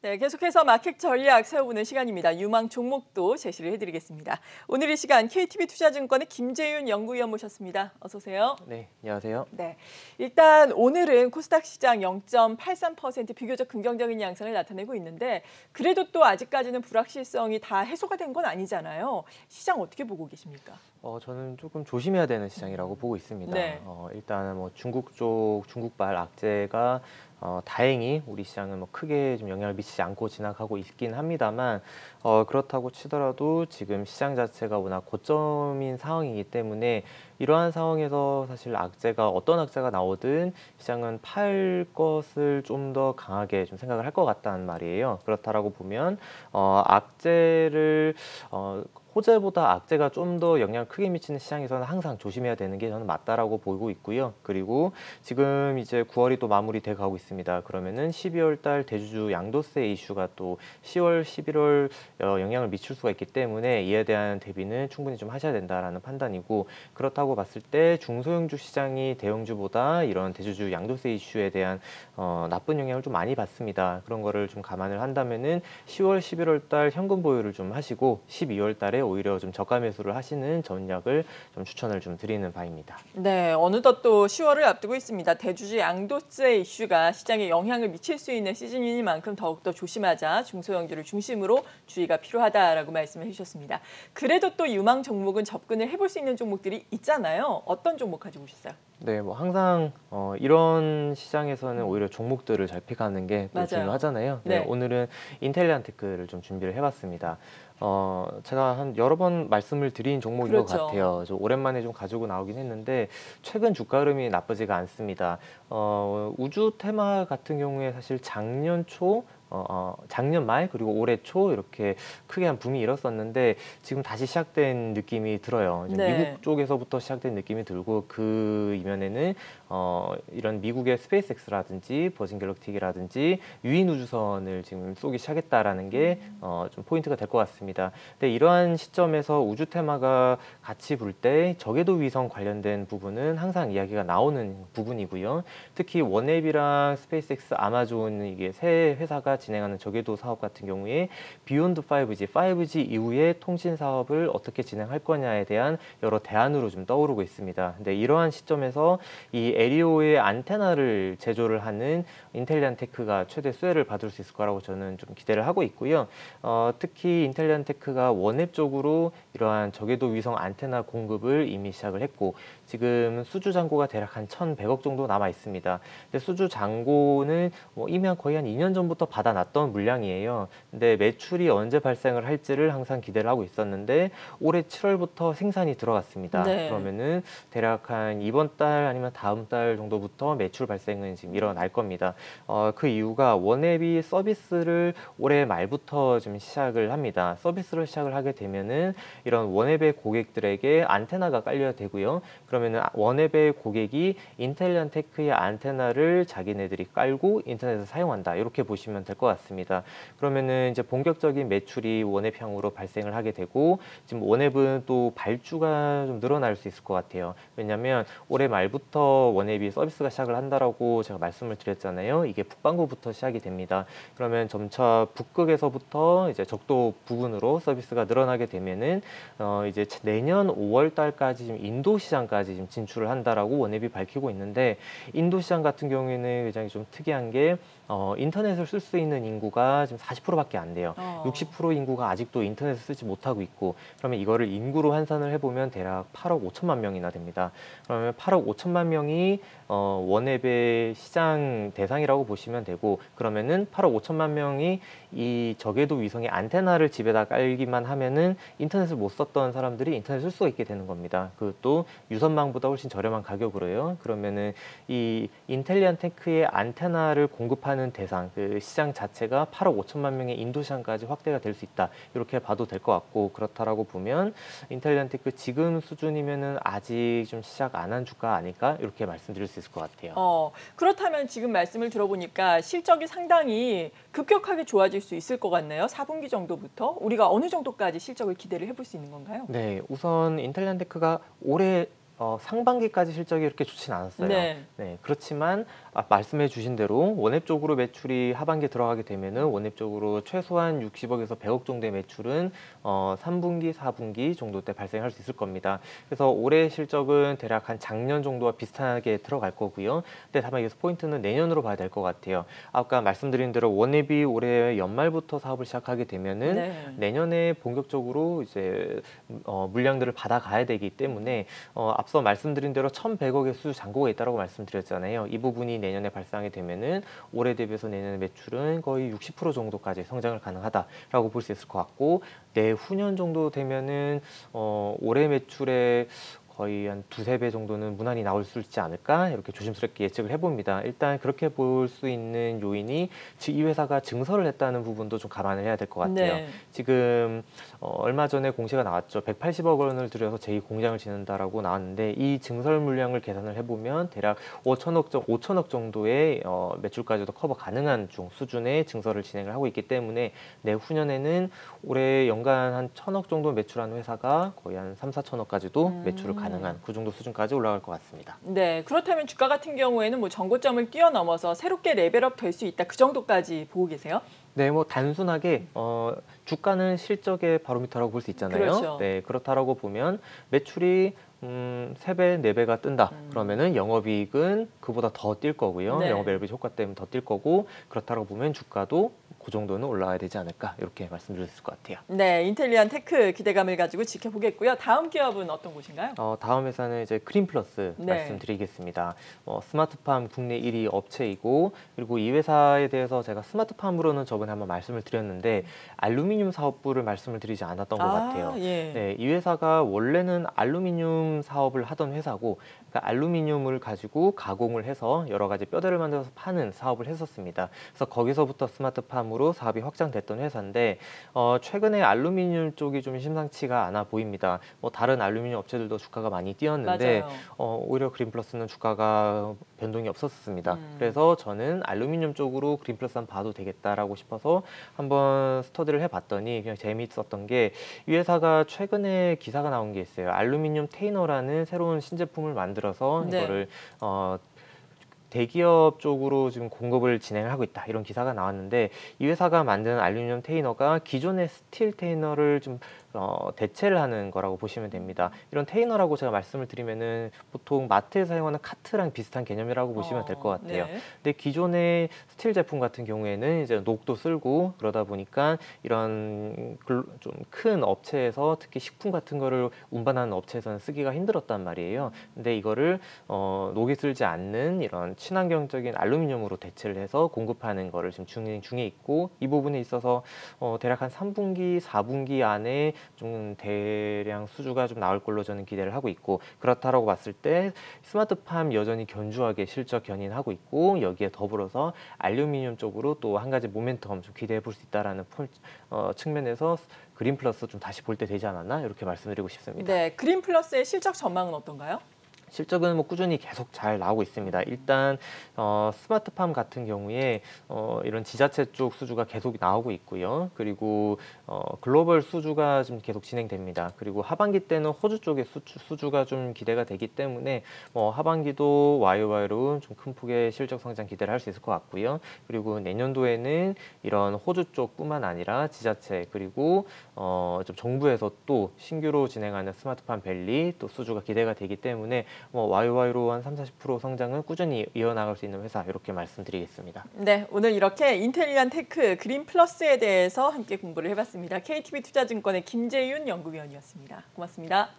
네, 계속해서 마켓 전략 세워보는 시간입니다. 유망 종목도 제시를 해드리겠습니다. 오늘 이 시간 KTB 투자증권의 김재윤 연구위원 모셨습니다. 어서 오세요. 네, 안녕하세요. 네, 일단 오늘은 코스닥 시장 0.83% 비교적 긍정적인 양상을 나타내고 있는데 그래도 또 아직까지는 불확실성이 다 해소가 된 건 아니잖아요. 시장 어떻게 보고 계십니까? 저는 조금 조심해야 되는 시장이라고 보고 있습니다. 네. 일단은 뭐 중국 쪽 중국발 악재가 다행히 우리 시장은 뭐 크게 좀 영향을 미치지 않고 지나가고 있긴 합니다만 그렇다고 치더라도 지금 시장 자체가 워낙 고점인 상황이기 때문에 이러한 상황에서 사실 악재가 어떤 악재가 나오든 시장은 팔 것을 좀 더 강하게 좀 생각을 할 것 같다는 말이에요. 그렇다라고 보면 악재를 호재보다 악재가 좀 더 영향을 크게 미치는 시장에서는 항상 조심해야 되는 게 저는 맞다라고 보고 있고요. 그리고 지금 이제 9월이 또 마무리돼 가고 있습니다. 그러면은 12월 달 대주주 양도세 이슈가 또 10월, 11월 영향을 미칠 수가 있기 때문에 이에 대한 대비는 충분히 좀 하셔야 된다라는 판단이고, 그렇다고 봤을 때 중소형주 시장이 대형주보다 이런 대주주 양도세 이슈에 대한 나쁜 영향을 좀 많이 받습니다. 그런 거를 좀 감안을 한다면은 10월, 11월 달 현금 보유를 좀 하시고 12월 달에 오히려 좀 저가 매수를 하시는 전략을 좀 추천을 좀 드리는 바입니다. 네, 어느덧 또 10월을 앞두고 있습니다. 대주주 양도세 이슈가 시장에 영향을 미칠 수 있는 시즌이니만큼 더욱더 조심하자, 중소형주를 중심으로 주의가 필요하다라고 말씀을 해주셨습니다. 그래도 또 유망 종목은 접근을 해볼 수 있는 종목들이 있잖아요. 어떤 종목 가지고 오셨어요? 네, 뭐 항상 이런 시장에서는 오히려 종목들을 잘 픽하는 게 또 맞아요. 중요하잖아요. 네, 네. 오늘은 인텔리안테크를 좀 준비를 해봤습니다. 제가 한 여러 번 말씀을 드린 종목인 것 그렇죠. 같아요. 저 오랜만에 좀 가지고 나오긴 했는데 최근 주가 흐름이 나쁘지가 않습니다. 우주 테마 같은 경우에 사실 작년 초 작년 말 그리고 올해 초 이렇게 크게 한 붐이 일었었는데 지금 다시 시작된 느낌이 들어요. 이제 네. 미국 쪽에서부터 시작된 느낌이 들고 그 이면에는 이런 미국의 스페이스X라든지 버진 갤럭틱이라든지 유인 우주선을 지금 쏘기 시작했다라는 게 좀 포인트가 될 것 같습니다. 근데 이러한 시점에서 우주 테마가 같이 불 때 저궤도 위성 관련된 부분은 항상 이야기가 나오는 부분이고요. 특히 원앱이랑 스페이스X, 아마존 이게 세 회사가 진행하는 저궤도 사업 같은 경우에 비욘드 5G 이후에 통신 사업을 어떻게 진행할 거냐에 대한 여러 대안으로 좀 떠오르고 있습니다. 근데 이러한 시점에서 이 에리오의 안테나를 제조를 하는 인텔리안테크가 최대 수혜를 받을 수 있을 거라고 저는 좀 기대를 하고 있고요. 특히 인텔리안테크가 원앱 쪽으로 이러한 저궤도 위성 안테나 공급을 이미 시작을 했고 지금 수주 잔고가 대략 한 1,100억 정도 남아 있습니다. 근데 수주 잔고는 이미 거의 한 2년 전부터 받아놨던 물량이에요. 근데 매출이 언제 발생을 할지를 항상 기대를 하고 있었는데 올해 7월부터 생산이 들어갔습니다. 네. 그러면은 대략 한 이번 달 아니면 다음 달 정도부터 매출 발생은 지금 일어날 겁니다. 그 이유가 원앱이 서비스를 올해 말부터 좀 시작을 합니다. 서비스를 시작을 하게 되면은 이런 원앱의 고객들에게 안테나가 깔려야 되고요. 그러면은 원앱의 고객이 인텔리안테크의 안테나를 자기네들이 깔고 인터넷에서 사용한다. 이렇게 보시면 될 것 같습니다. 그러면은 이제 본격적인 매출이 원앱향으로 발생을 하게 되고 지금 원앱은 또 발주가 좀 늘어날 수 있을 것 같아요. 왜냐하면 올해 말부터 원앱이 서비스가 시작을 한다라고 제가 말씀을 드렸잖아요. 이게 북반구부터 시작이 됩니다. 그러면 점차 북극에서부터 이제 적도 부근으로 서비스가 늘어나게 되면은 이제 내년 5월 달까지 지금 인도 시장까지 지금 진출을 한다라고 원앱이 밝히고 있는데 인도 시장 같은 경우에는 굉장히 좀 특이한 게 인터넷을 쓸 수 있는 인구가 지금 40%밖에 안 돼요. 60% 인구가 아직도 인터넷을 쓰지 못하고 있고 그러면 이거를 인구로 환산을 해보면 대략 8억 5천만 명이나 됩니다. 그러면 8억 5천만 명이 원앱의 시장 대상이라고 보시면 되고 그러면은 8억 5천만 명이 이 저궤도 위성의 안테나를 집에다 깔기만 하면은 인터넷을 못 썼던 사람들이 인터넷을 쓸 수가 있게 되는 겁니다. 그것도 유선망보다 훨씬 저렴한 가격으로요. 그러면은 이 인텔리안테크의 안테나를 공급하는 대상, 그 시장 자체가 8억 5천만 명의 인도 시장까지 확대가 될 수 있다. 이렇게 봐도 될 것 같고 그렇다라고 보면 인텔리안테크 지금 수준이면은 아직 좀 시작 안 한 주가 아닐까 이렇게 말씀드릴 수 있을 것 같아요. 그렇다면 지금 말씀을 들어보니까 실적이 상당히 급격하게 좋아질 수 있을 것 같네요. 4분기 정도부터 우리가 어느 정도까지 실적을 기대를 해볼 수 있는 건가요? 네, 우선 인텔리안테크가 올해 상반기까지 실적이 그렇게 좋진 않았어요. 네. 네, 그렇지만 말씀해 주신 대로 원앱 쪽으로 매출이 하반기에 들어가게 되면은 원앱 쪽으로 최소한 60억에서 100억 정도의 매출은 3분기, 4분기 정도 때 발생할 수 있을 겁니다. 그래서 올해 실적은 대략 한 작년 정도와 비슷하게 들어갈 거고요. 근데 다만 여기서 포인트는 내년으로 봐야 될 것 같아요. 아까 말씀드린 대로 원앱이 올해 연말부터 사업을 시작하게 되면은 네. 내년에 본격적으로 이제 물량들을 받아가야 되기 때문에 앞서 말씀드린 대로 1,100억의 수주 잔고가 있다고 말씀드렸잖아요. 이 부분이 내년에 발생하게 되면은 올해 대비해서 내년의 매출은 거의 60% 정도까지 성장을 가능하다라고 볼 수 있을 것 같고 내후년 정도 되면은 올해 매출에 거의 한 두세 배 정도는 무난히 나올 수 있지 않을까 이렇게 조심스럽게 예측을 해봅니다. 일단 그렇게 볼 수 있는 요인이 이 회사가 증설을 했다는 부분도 좀 감안을 해야 될 것 같아요. 네. 지금 얼마 전에 공시가 나왔죠. 180억 원을 들여서 제2공장을 짓는다라고 나왔는데 이 증설 물량을 계산을 해보면 대략 5천억 정도의 매출까지도 커버 가능한 수준의 증설을 진행을 하고 있기 때문에 내후년에는 올해 연간 한 1,000억 정도 매출하는 회사가 거의 한 3, 4천억까지도 매출을 가능한 그 정도 수준까지 올라갈 것 같습니다. 네, 그렇다면 주가 같은 경우에는 뭐 전고점을 뛰어넘어서 새롭게 레벨업 될 수 있다. 그 정도까지 보고 계세요? 네, 뭐 단순하게 주가는 실적의 바로미터라고 볼 수 있잖아요. 그렇죠. 네, 그렇다라고 보면 매출이 3배, 4배가 뜬다. 그러면은 영업이익은 그보다 더 뛸 거고요. 네. 영업 앨리베이지 효과 때문에 더 뛸 거고 그렇다고 보면 주가도 그 정도는 올라와야 되지 않을까 이렇게 말씀드릴 수 있을 것 같아요. 네, 인텔리안 테크 기대감을 가지고 지켜보겠고요. 다음 기업은 어떤 곳인가요? 다음 회사는 이제 그린플러스 네. 말씀드리겠습니다. 스마트팜 국내 1위 업체이고 그리고 이 회사에 대해서 제가 스마트팜으로는 저번에 한번 말씀을 드렸는데 알루미늄 사업부를 말씀을 드리지 않았던 것 같아요. 예. 네, 이 회사가 원래는 알루미늄 사업을 하던 회사고 그러니까 알루미늄을 가지고 가공을 해서 여러 가지 뼈대를 만들어서 파는 사업을 했었습니다. 그래서 거기서부터 스마트팜으로 사업이 확장됐던 회사인데 최근에 알루미늄 쪽이 좀 심상치가 않아 보입니다. 뭐 다른 알루미늄 업체들도 주가가 많이 뛰었는데 오히려 그린플러스는 주가가 변동이 없었습니다. 그래서 저는 알루미늄 쪽으로 그린플러스 한번 봐도 되겠다라고 싶어서 한번 스터디를 해봤더니 그냥 재미있었던 게 이 회사가 최근에 기사가 나온 게 있어요. 알루미늄 테이너라는 새로운 신제품을 만들어서 네. 이거를 대기업 쪽으로 지금 공급을 진행을 하고 있다 이런 기사가 나왔는데 이 회사가 만드는 알루미늄 테이너가 기존의 스틸 테이너를 좀 대체를 하는 거라고 보시면 됩니다. 이런 테이너라고 제가 말씀을 드리면은 보통 마트에서 사용하는 카트랑 비슷한 개념이라고 보시면 될 것 같아요. 네. 근데 기존의 스틸 제품 같은 경우에는 이제 녹도 쓸고 그러다 보니까 이런 좀 큰 업체에서 특히 식품 같은 거를 운반하는 업체에서는 쓰기가 힘들었단 말이에요. 근데 이거를 녹이 쓸지 않는 이런 친환경적인 알루미늄으로 대체를 해서 공급하는 거를 지금 진행 중에 있고 이 부분에 있어서 대략 한 3분기, 4분기 안에 좀 대량 수주가 좀 나올 걸로 저는 기대를 하고 있고 그렇다라고 봤을 때 스마트팜 여전히 견주하게 실적 견인하고 있고 여기에 더불어서 알루미늄 쪽으로 또 한 가지 모멘텀 좀 기대해 볼 수 있다라는 측면에서 그린플러스 좀 다시 볼 때 되지 않았나 이렇게 말씀드리고 싶습니다. 네, 그린플러스의 실적 전망은 어떤가요? 실적은 뭐 꾸준히 계속 잘 나오고 있습니다. 일단 스마트팜 같은 경우에 이런 지자체 쪽 수주가 계속 나오고 있고요. 그리고 글로벌 수주가 좀 계속 진행됩니다. 그리고 하반기 때는 호주 쪽의 수주가 좀 기대가 되기 때문에 하반기도 YOY로 좀 큰 폭의 실적 성장 기대를 할 수 있을 것 같고요. 그리고 내년도에는 이런 호주 쪽뿐만 아니라 지자체 그리고 좀 정부에서 또 신규로 진행하는 스마트팜 밸리 또 수주가 기대가 되기 때문에 YOY로 한 30-40% 성장은 꾸준히 이어나갈 수 있는 회사 이렇게 말씀드리겠습니다. 네, 오늘 이렇게 인텔리안 테크 그린플러스에 대해서 함께 공부를 해봤습니다. KTB 투자증권의 김재윤 연구위원이었습니다. 고맙습니다.